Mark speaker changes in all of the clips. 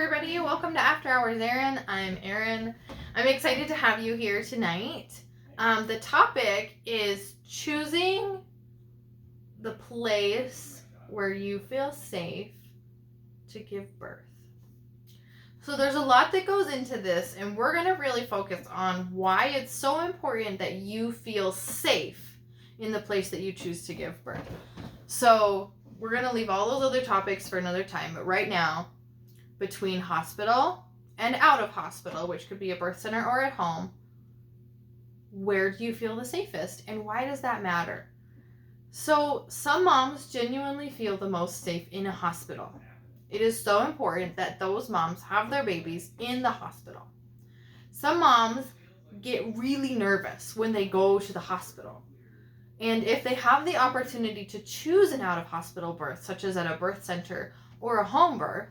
Speaker 1: everybody. Welcome to After Hours Erinn. I'm Erinn. I'm excited to have you here tonight. The topic is choosing the place where you feel safe to give birth. So there's a lot that goes into this, and we're going to really focus on why it's so important that you feel safe in the place that you choose to give birth. So we're going to leave all those other topics for another time, but right now, between hospital and out of hospital, which could be a birth center or at home, where do you feel the safest, and why does that matter? So some moms genuinely feel the most safe in a hospital. It is so important that those moms have their babies in the hospital. Some moms get really nervous when they go to the hospital. And if they have the opportunity to choose an out-of-hospital birth, such as at a birth center or a home birth,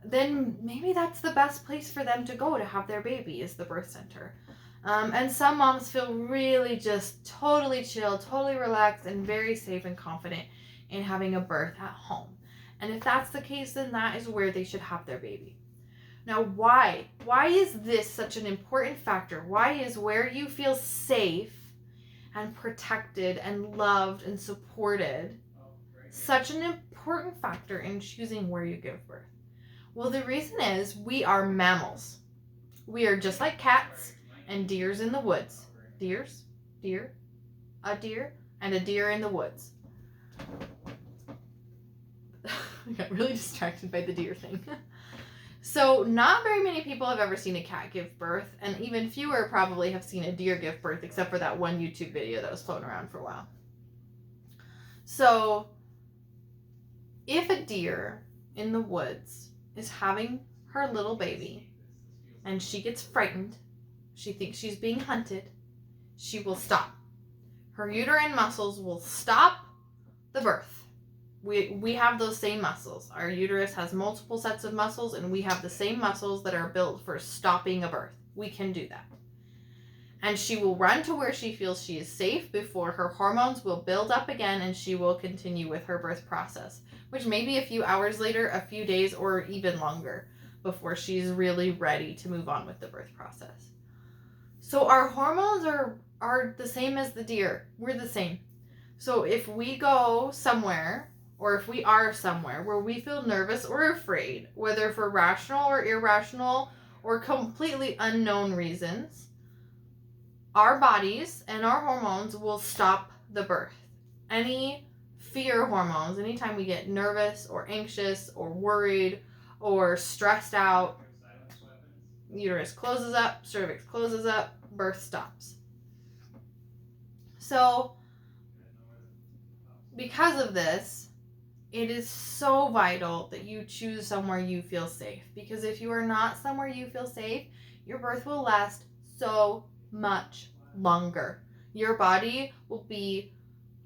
Speaker 1: then maybe that's the best place for them to go to have their baby, is the birth center. And some moms feel really just totally chill, totally relaxed, and very safe and confident in having a birth at home. And if that's the case, then that is where they should have their baby. Now, why? Why is this such an important factor? Why is where you feel safe and protected and loved and supported such an important factor in choosing where you give birth? Well, the reason is we are mammals. We are just like cats and deers in the woods. Deers? Deer? A deer? And a deer in the woods. I got really distracted by the deer thing. So not very many people have ever seen a cat give birth, and even fewer probably have seen a deer give birth, except for that one YouTube video that was floating around for a while. So if a deer in the woods is having her little baby and she gets frightened, she thinks she's being hunted, she will stop. Her uterine muscles will stop the birth. We have those same muscles. Our uterus has multiple sets of muscles, and we have the same muscles that are built for stopping a birth. We can do that. And she will run to where she feels she is safe before her hormones will build up again, and she will continue with her birth process, which may be a few hours later, a few days, or even longer before she's really ready to move on with the birth process. So our hormones are the same as the deer. We're the same. So if we go somewhere, or if we are somewhere where we feel nervous or afraid, whether for rational or irrational or completely unknown reasons, our bodies and our hormones will stop the birth. Any fear hormones, anytime we get nervous or anxious or worried or stressed out, uterus closes up, cervix closes up, birth stops. So because of this, it is so vital that you choose somewhere you feel safe, because if you are not somewhere you feel safe, your birth will last so much longer. Your body will be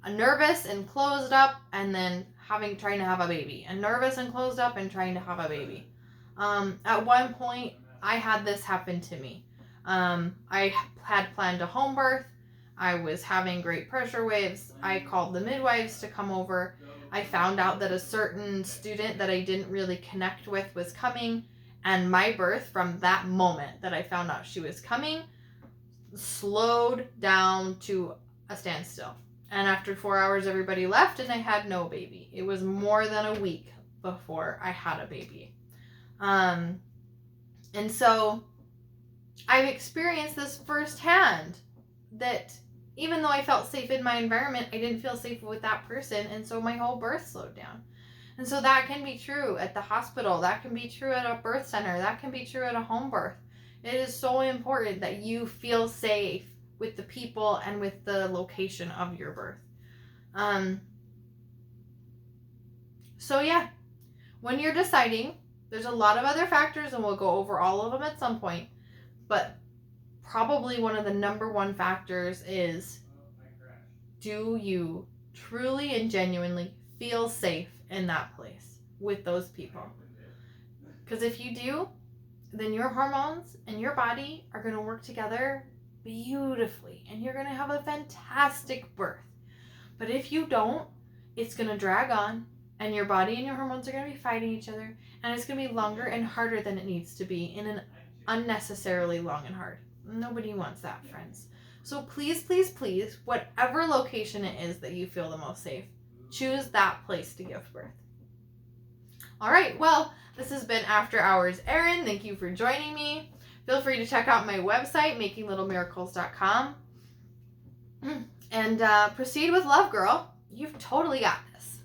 Speaker 1: nervous and closed up, and then trying to have a baby, and nervous and closed up and trying to have a baby. At one point, I had this happen to me. I had planned a home birth. I was having great pressure waves. I called the midwives to come over. I found out that a certain student that I didn't really connect with was coming, and my birth, from that moment that I found out she was coming, slowed down to a standstill. And after 4 hours, everybody left, and I had no baby. It was more than a week before I had a baby. And so I've experienced this firsthand, that even though I felt safe in my environment, I didn't feel safe with that person, and so my whole birth slowed down. And so that can be true at the hospital, that can be true at a birth center, that can be true at a home birth. It is so important that you feel safe with the people and with the location of your birth. So yeah, when you're deciding, there's a lot of other factors, and we'll go over all of them at some point, but probably one of the number one factors is, do you truly and genuinely feel safe in that place with those people? Because if you do, then your hormones and your body are going to work together beautifully, and you're going to have a fantastic birth. But if you don't, it's going to drag on, and your body and your hormones are going to be fighting each other, And it's going to be longer and harder than it needs to be in an unnecessarily long and hard. Nobody wants that, friends. So please, please, please, whatever location it is that you feel the most safe, choose that place to give birth. All right, well, this has been After Hours Erinn. Thank you for joining me. Feel free to check out my website, makinglittlemiracles.com. And proceed with love, girl. You've totally got this.